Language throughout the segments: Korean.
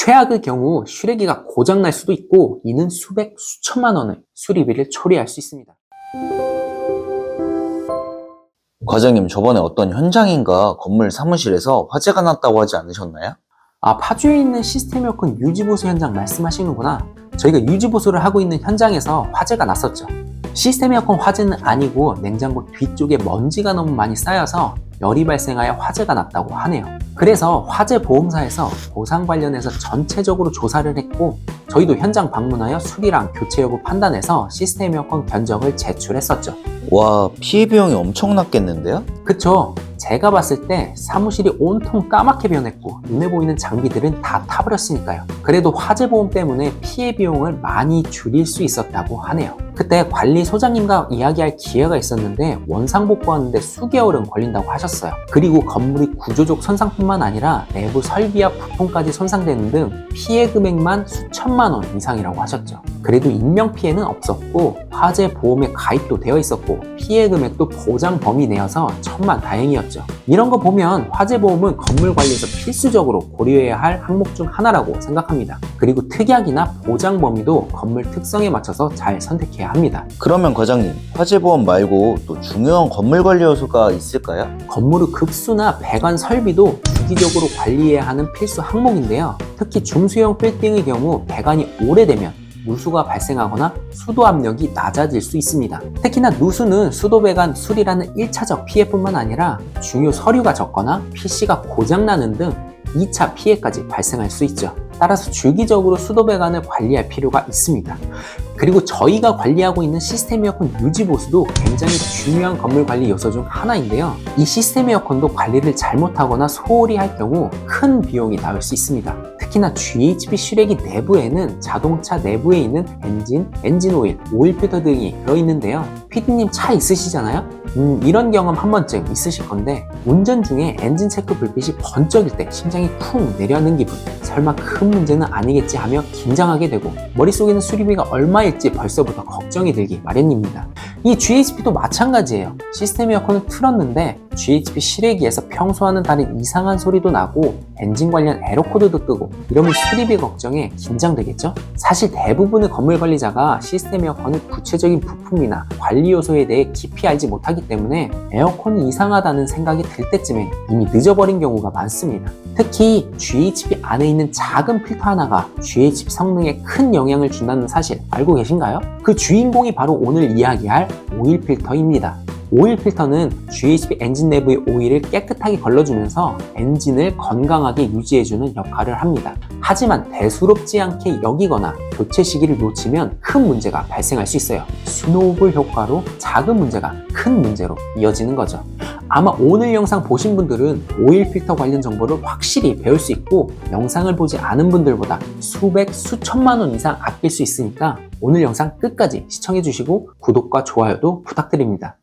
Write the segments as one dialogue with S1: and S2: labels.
S1: 최악의 경우 슈레기가 고장날 수도 있고 이는 수백, 수천만 원의 수리비를 초래할 수 있습니다.
S2: 과장님, 저번에 어떤 현장인가 건물 사무실에서 화재가 났다고 하지 않으셨나요?
S1: 파주에 있는 시스템 에어컨 유지보수 현장 말씀하시는구나. 저희가 유지보수를 하고 있는 현장에서 화재가 났었죠. 시스템 에어컨 화재는 아니고 냉장고 뒤쪽에 먼지가 너무 많이 쌓여서 열이 발생하여 화재가 났다고 하네요. 그래서 화재 보험사에서 보상 관련해서 전체적으로 조사를 했고 저희도 현장 방문하여 수리랑 교체 여부 판단해서 시스템 에어컨 견적을 제출했었죠.
S2: 와, 피해 비용이 엄청났겠는데요?
S1: 그쵸? 제가 봤을 때 사무실이 온통 까맣게 변했고 눈에 보이는 장비들은 다 타버렸으니까요. 그래도 화재보험 때문에 피해 비용을 많이 줄일 수 있었다고 하네요. 그때 관리소장님과 이야기할 기회가 있었는데 원상복구하는데 수개월은 걸린다고 하셨어요. 그리고 건물이 구조적 손상뿐만 아니라 내부 설비와 부품까지 손상되는 등 피해 금액만 수천만 원 이상이라고 하셨죠. 그래도 인명피해는 없었고 화재보험에 가입도 되어 있었고 피해 금액도 보장 범위 내여서 천만다행이었죠. 이런 거 보면 화재보험은 건물관리에서 필수적으로 고려해야 할 항목 중 하나라고 생각합니다. 그리고 특약이나 보장 범위도 건물 특성에 맞춰서 잘 선택해야 합니다.
S2: 그러면 과장님, 화재보험 말고 또 중요한 건물관리 요소가 있을까요?
S1: 건물의 급수나 배관 설비도 주기적으로 관리해야 하는 필수 항목인데요. 특히 중수형 빌딩의 경우 배관이 오래되면 누수가 발생하거나 수도 압력이 낮아질 수 있습니다. 특히나 누수는 수도 배관 수리라는 1차적 피해뿐만 아니라 중요 서류가 적거나 PC가 고장나는 등 2차 피해까지 발생할 수 있죠. 따라서 주기적으로 수도 배관을 관리할 필요가 있습니다. 그리고 저희가 관리하고 있는 시스템 에어컨 유지보수도 굉장히 중요한 건물 관리 요소 중 하나인데요. 이 시스템 에어컨도 관리를 잘못하거나 소홀히 할 경우 큰 비용이 나올 수 있습니다. 특히나 GHB 슈레기 내부에는 자동차 내부에 있는 엔진 오일, 오일 필터 등이 들어있는데요. 피디님 차 있으시잖아요? 이런 경험 한 번쯤 있으실 건데 운전 중에 엔진 체크 불빛이 번쩍일 때 심장이 쿵 내려앉는 기분, 설마 큰 문제는 아니겠지 하며 긴장하게 되고 머릿속에는 수리비가 얼마일지 벌써부터 걱정이 들기 마련입니다. 이 GHB도 마찬가지예요. 시스템 에어컨을 틀었는데 GHB 실외기에서 평소와는 다른 이상한 소리도 나고 엔진 관련 에러 코드도 뜨고 이러면 수리비 걱정에 긴장되겠죠? 사실 대부분의 건물 관리자가 시스템 에어컨의 구체적인 부품이나 관리 요소에 대해 깊이 알지 못하기 때문에 에어컨이 이상하다는 생각이 들 때쯤엔 이미 늦어버린 경우가 많습니다. 특히 GHB 안에 있는 작은 필터 하나가 GHB 성능에 큰 영향을 준다는 사실 알고 계신가요? 그 주인공이 바로 오늘 이야기할 오일 필터입니다. 오일 필터는 GHB 엔진 내부의 오일을 깨끗하게 걸러주면서 엔진을 건강하게 유지해주는 역할을 합니다. 하지만 대수롭지 않게 여기거나 교체 시기를 놓치면 큰 문제가 발생할 수 있어요. 스노우볼 효과로 작은 문제가 큰 문제로 이어지는 거죠. 아마 오늘 영상 보신 분들은 오일 필터 관련 정보를 확실히 배울 수 있고 영상을 보지 않은 분들보다 수백, 수천만 원 이상 아낄 수 있으니까 오늘 영상 끝까지 시청해 주시고 구독과 좋아요도 부탁드립니다.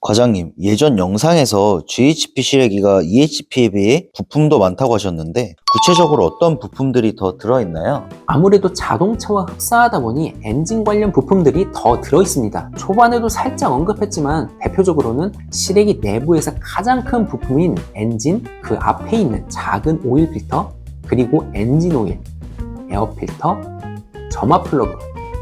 S2: 과장님, 예전 영상에서 GHB 실외기가 EHP에 비해 부품도 많다고 하셨는데 구체적으로 어떤 부품들이 더 들어있나요?
S1: 아무래도 자동차와 흡사하다 보니 엔진 관련 부품들이 더 들어있습니다. 초반에도 살짝 언급했지만 대표적으로는 실외기 내부에서 가장 큰 부품인 엔진, 그 앞에 있는 작은 오일 필터, 그리고 엔진 오일, 에어 필터, 점화 플러그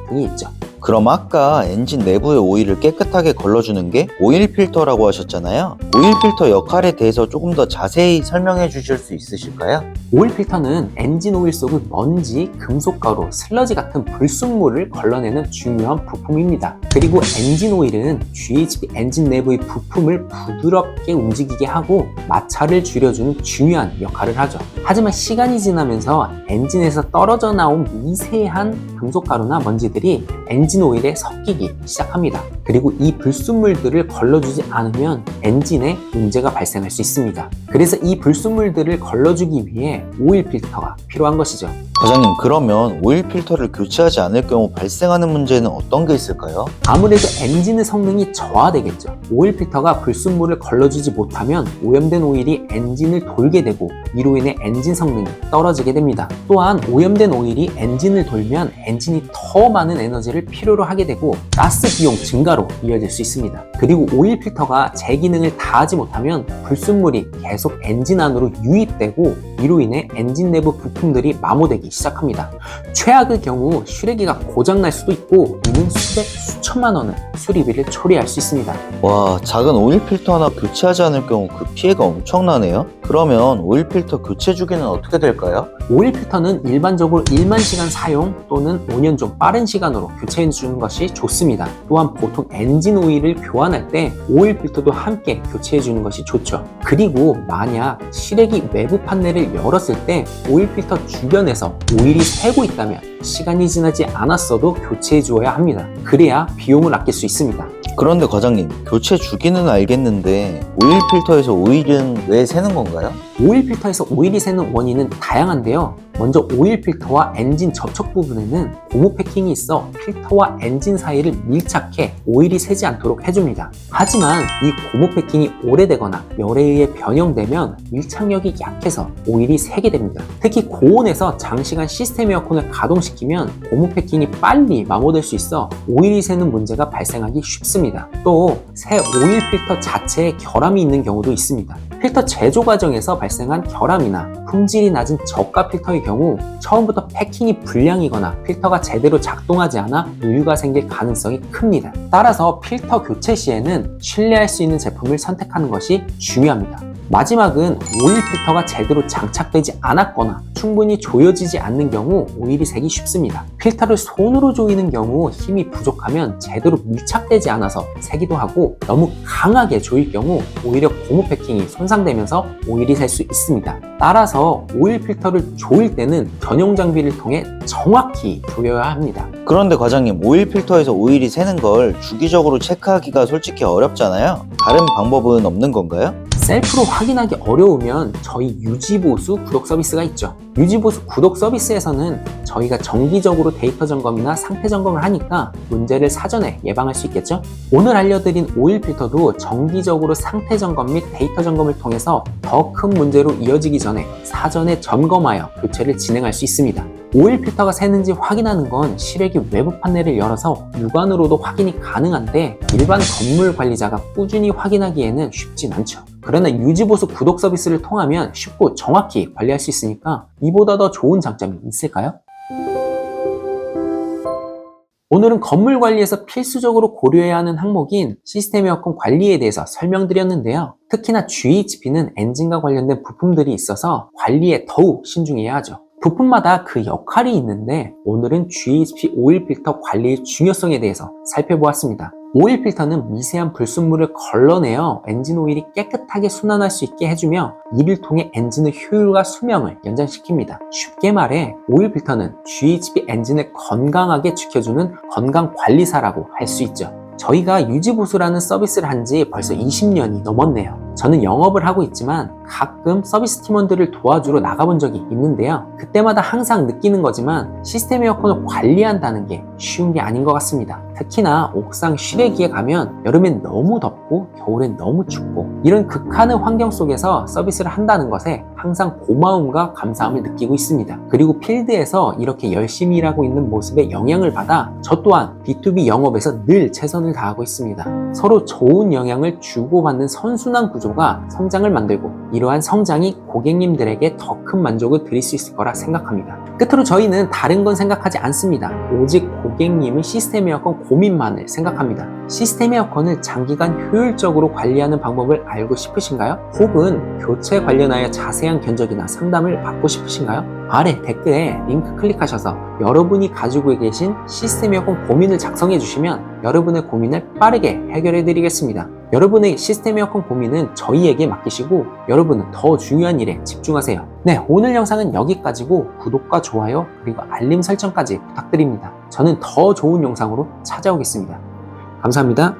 S1: 등이 있죠.
S2: 그럼 아까 엔진 내부의 오일을 깨끗하게 걸러주는 게 오일 필터라고 하셨잖아요. 오일 필터 역할에 대해서 조금 더 자세히 설명해 주실 수 있으실까요?
S1: 오일 필터는 엔진 오일 속의 먼지, 금속가루, 슬러지 같은 불순물을 걸러내는 중요한 부품입니다. 그리고 엔진 오일은 GHB 엔진 내부의 부품을 부드럽게 움직이게 하고 마찰을 줄여주는 중요한 역할을 하죠. 하지만 시간이 지나면서 엔진에서 떨어져 나온 미세한 금속가루나 먼지들이 엔진 오일에 섞이기 시작합니다. 그리고 이 불순물들을 걸러주지 않으면 엔진에 문제가 발생할 수 있습니다. 그래서 이 불순물들을 걸러주기 위해 오일 필터가 필요한 것이죠.
S2: 과장님, 그러면 오일 필터를 교체하지 않을 경우 발생하는 문제는 어떤 게 있을까요?
S1: 아무래도 엔진의 성능이 저하되겠죠. 오일 필터가 불순물을 걸러주지 못하면 오염된 오일이 엔진을 돌게 되고 이로 인해 엔진 성능이 떨어지게 됩니다. 또한 오염된 오일이 엔진을 돌면 엔진이 더 많은 에너지를 필요로 하게 되고 가스 비용 증가로 이어질 수 있습니다. 그리고 오일 필터가 제 기능을 다하지 못하면 불순물이 계속 엔진 안으로 유입되고 이로 인해 엔진 내부 부품들이 마모되기 시작합니다. 최악의 경우 슈레기가 고장날 수도 있고 이는 수백, 수천만 원의 수리비를 초래할 수 있습니다.
S2: 와, 작은 오일 필터 하나 교체하지 않을 경우 그 피해가 엄청나네요. 그러면 오일 필터 교체 주기는 어떻게 될까요?
S1: 오일 필터는 일반적으로 1만 시간 사용 또는 5년 좀 빠른 시간으로 교체해 주는 것이 좋습니다. 또한 보통 엔진 오일을 교환할 때 오일 필터도 함께 교체해 주는 것이 좋죠. 그리고 만약 실외기 외부 판넬을 열었을 때 오일 필터 주변에서 오일이 새고 있다면 시간이 지나지 않았어도 교체해 주어야 합니다. 그래야 비용을 아낄 수 있습니다.
S2: 그런데 과장님, 교체 주기는 알겠는데 오일 필터에서 오일은 왜 새는 건가요?
S1: 오일 필터에서 오일이 새는 원인은 다양한데요. 먼저 오일 필터와 엔진 접촉 부분에는 고무 패킹이 있어 필터와 엔진 사이를 밀착해 오일이 새지 않도록 해줍니다. 하지만 이 고무 패킹이 오래되거나 열에 의해 변형되면 밀착력이 약해서 오일이 새게 됩니다. 특히 고온에서 장시간 시스템 에어컨을 가동시키면 고무 패킹이 빨리 마모될 수 있어 오일이 새는 문제가 발생하기 쉽습니다. 또 새 오일 필터 자체에 결함이 있는 경우도 있습니다. 필터 제조 과정에서 발생한 결함이나 품질이 낮은 저가 필터의 경우 처음부터 패킹이 불량이거나 필터가 제대로 작동하지 않아 누유가 생길 가능성이 큽니다. 따라서 필터 교체 시에는 신뢰할 수 있는 제품을 선택하는 것이 중요합니다. 마지막은 오일 필터가 제대로 장착되지 않았거나 충분히 조여지지 않는 경우 오일이 새기 쉽습니다. 필터를 손으로 조이는 경우 힘이 부족하면 제대로 밀착되지 않아서 새기도 하고 너무 강하게 조일 경우 오히려 고무 패킹이 손상되면서 오일이 셀 수 있습니다. 따라서 오일 필터를 조일 때는 전용 장비를 통해 정확히 조여야 합니다.
S2: 그런데 과장님, 오일 필터에서 오일이 새는 걸 주기적으로 체크하기가 솔직히 어렵잖아요. 다른 방법은 없는 건가요?
S1: 셀프로 확인하기 어려우면 저희 유지보수 구독 서비스가 있죠. 유지보수 구독 서비스에서는 저희가 정기적으로 데이터 점검이나 상태 점검을 하니까 문제를 사전에 예방할 수 있겠죠. 오늘 알려드린 오일 필터도 정기적으로 상태 점검 및 데이터 점검을 통해서 더 큰 문제로 이어지기 전에 사전에 점검하여 교체를 진행할 수 있습니다. 오일 필터가 새는지 확인하는 건 실외기 외부 판넬을 열어서 육안으로도 확인이 가능한데 일반 건물 관리자가 꾸준히 확인하기에는 쉽진 않죠. 그러나 유지보수 구독 서비스를 통하면 쉽고 정확히 관리할 수 있으니까 이보다 더 좋은 장점이 있을까요? 오늘은 건물 관리에서 필수적으로 고려해야 하는 항목인 시스템 에어컨 관리에 대해서 설명드렸는데요. 특히나 GHP는 엔진과 관련된 부품들이 있어서 관리에 더욱 신중해야 하죠. 부품마다 그 역할이 있는데 오늘은 GHP 오일 필터 관리의 중요성에 대해서 살펴보았습니다. 오일 필터는 미세한 불순물을 걸러내어 엔진 오일이 깨끗하게 순환할 수 있게 해주며 이를 통해 엔진의 효율과 수명을 연장시킵니다. 쉽게 말해 오일 필터는 GHP 엔진을 건강하게 지켜주는 건강관리사라고 할 수 있죠. 저희가 유지보수라는 서비스를 한 지 벌써 20년이 넘었네요. 저는 영업을 하고 있지만 가끔 서비스 팀원들을 도와주러 나가본 적이 있는데요. 그때마다 항상 느끼는 거지만 시스템 에어컨을 관리한다는 게 쉬운 게 아닌 것 같습니다. 특히나 옥상 실외기에 가면 여름엔 너무 덥고 겨울엔 너무 춥고 이런 극한의 환경 속에서 서비스를 한다는 것에 항상 고마움과 감사함을 느끼고 있습니다. 그리고 필드에서 이렇게 열심히 일하고 있는 모습에 영향을 받아 저 또한 B2B 영업에서 늘 최선을 다하고 있습니다. 서로 좋은 영향을 주고받는 선순환 구조가 성장을 만들고 이러한 성장이 고객님들에게 더 큰 만족을 드릴 수 있을 거라 생각합니다. 끝으로 저희는 다른 건 생각하지 않습니다. 오직 고객님의 시스템 에어컨 고민만을 생각합니다. 시스템 에어컨을 장기간 효율적으로 관리하는 방법을 알고 싶으신가요? 혹은 교체 관련하여 자세한 견적이나 상담을 받고 싶으신가요? 아래 댓글에 링크 클릭하셔서 여러분이 가지고 계신 시스템 에어컨 고민을 작성해 주시면 여러분의 고민을 빠르게 해결해 드리겠습니다. 여러분의 시스템 에어컨 고민은 저희에게 맡기시고 여러분은 더 중요한 일에 집중하세요. 네, 오늘 영상은 여기까지고 구독과 좋아요 그리고 알림 설정까지 부탁드립니다. 저는 더 좋은 영상으로 찾아오겠습니다. 감사합니다.